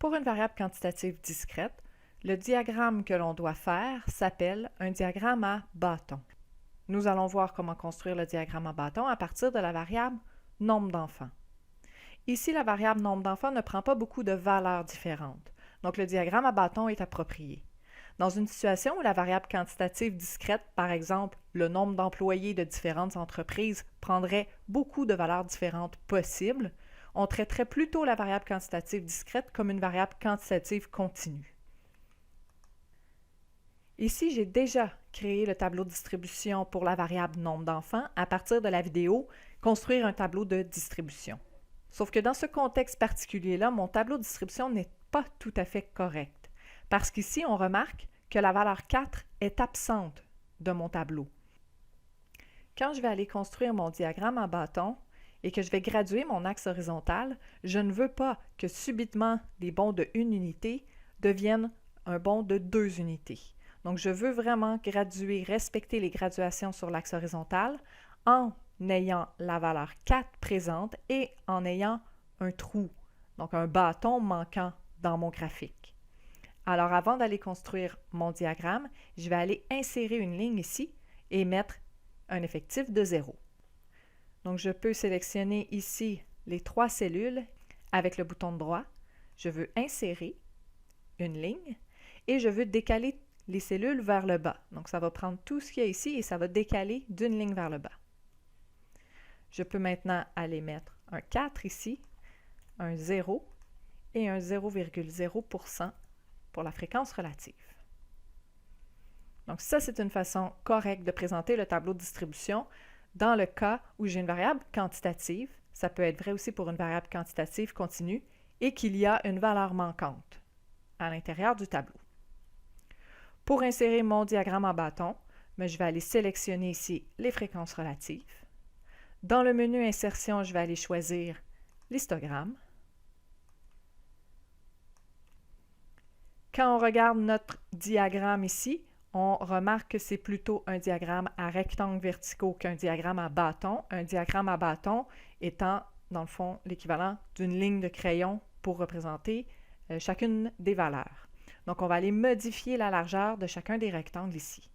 Pour une variable quantitative discrète, le diagramme que l'on doit faire s'appelle un diagramme à bâton. Nous allons voir comment construire le diagramme à bâton à partir de la variable nombre d'enfants. Ici, la variable nombre d'enfants ne prend pas beaucoup de valeurs différentes, donc le diagramme à bâton est approprié. Dans une situation où la variable quantitative discrète, par exemple le nombre d'employés de différentes entreprises, prendrait beaucoup de valeurs différentes possibles, on traiterait plutôt la variable quantitative discrète comme une variable quantitative continue. Ici, j'ai déjà créé le tableau de distribution pour la variable nombre d'enfants à partir de la vidéo « Construire un tableau de distribution ». Sauf que dans ce contexte particulier-là, mon tableau de distribution n'est pas tout à fait correct, parce qu'ici, on remarque que la valeur 4 est absente de mon tableau. Quand je vais aller construire mon diagramme en bâton et que je vais graduer mon axe horizontal, je ne veux pas que subitement les bonds de 1 unité deviennent un bond de 2 unités. Donc, je veux vraiment graduer, respecter les graduations sur l'axe horizontal en ayant la valeur 4 présente et en ayant un trou, donc un bâton manquant dans mon graphique. Alors, avant d'aller construire mon diagramme, je vais aller insérer une ligne ici et mettre un effectif de 0. Donc, je peux sélectionner ici les 3 cellules avec le bouton droit. Je veux insérer une ligne et je veux décaler les cellules vers le bas. Donc, ça va prendre tout ce qu'il y a ici et ça va décaler d'une ligne vers le bas. Je peux maintenant aller mettre un 4 ici, un 0 et un 0,0% pour la fréquence relative. Donc, ça, c'est une façon correcte de présenter le tableau de distribution dans le cas où j'ai une variable quantitative. Ça peut être vrai aussi pour une variable quantitative continue et qu'il y a une valeur manquante à l'intérieur du tableau. Pour insérer mon diagramme en bâton, je vais aller sélectionner ici les fréquences relatives. Dans le menu Insertion, je vais aller choisir l'histogramme. Quand on regarde notre diagramme ici, on remarque que c'est plutôt un diagramme à rectangles verticaux qu'un diagramme à bâton. Un diagramme à bâton étant, dans le fond, l'équivalent d'une ligne de crayon pour représenter chacune des valeurs. Donc, on va aller modifier la largeur de chacun des rectangles ici.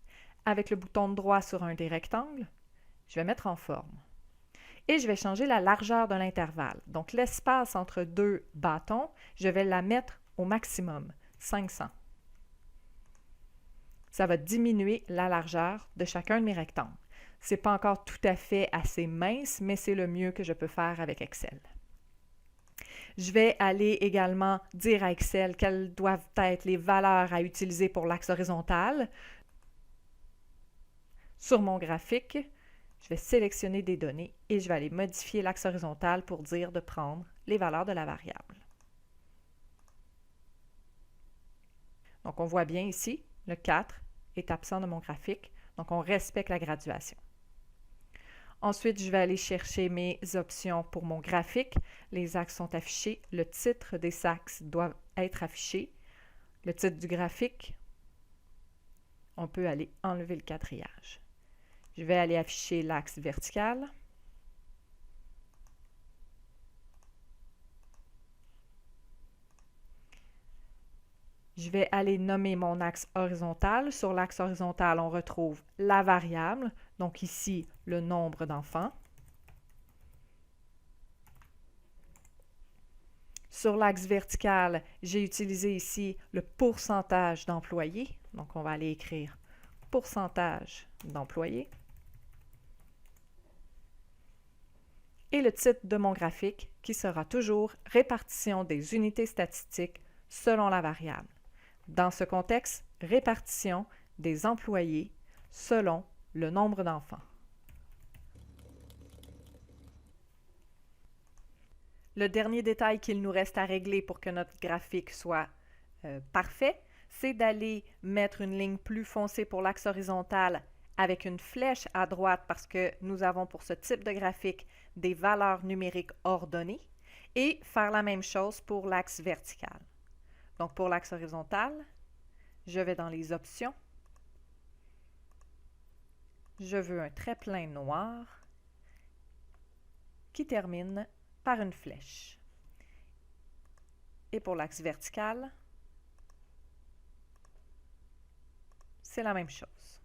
Avec le bouton droit sur un des rectangles, je vais mettre en forme. Et je vais changer la largeur de l'intervalle. Donc, l'espace entre deux bâtons, je vais la mettre au maximum, 500. Ça va diminuer la largeur de chacun de mes rectangles. Ce n'est pas encore tout à fait assez mince, mais c'est le mieux que je peux faire avec Excel. Je vais aller également dire à Excel quelles doivent être les valeurs à utiliser pour l'axe horizontal. Sur mon graphique, je vais sélectionner des données et je vais aller modifier l'axe horizontal pour dire de prendre les valeurs de la variable. Donc, on voit bien ici, le 4 est absent de mon graphique, donc on respecte la graduation. Ensuite, je vais aller chercher mes options pour mon graphique. Les axes sont affichés. Le titre des axes doit être affiché. Le titre du graphique, on peut aller enlever le quadrillage. Je vais aller afficher l'axe vertical. Je vais aller nommer mon axe horizontal. Sur l'axe horizontal, on retrouve la variable, donc ici, le nombre d'enfants. Sur l'axe vertical, j'ai utilisé ici le pourcentage d'employés. Donc, on va aller écrire pourcentage d'employés. Et le titre de mon graphique qui sera toujours répartition des unités statistiques selon la variable. Dans ce contexte, répartition des employés selon le nombre d'enfants. Le dernier détail qu'il nous reste à régler pour que notre graphique soit parfait, c'est d'aller mettre une ligne plus foncée pour l'axe horizontal avec une flèche à droite parce que nous avons pour ce type de graphique des valeurs numériques ordonnées et faire la même chose pour l'axe vertical. Donc, pour l'axe horizontal, je vais dans les options. Je veux un trait plein noir qui termine par une flèche. Et pour l'axe vertical, c'est la même chose.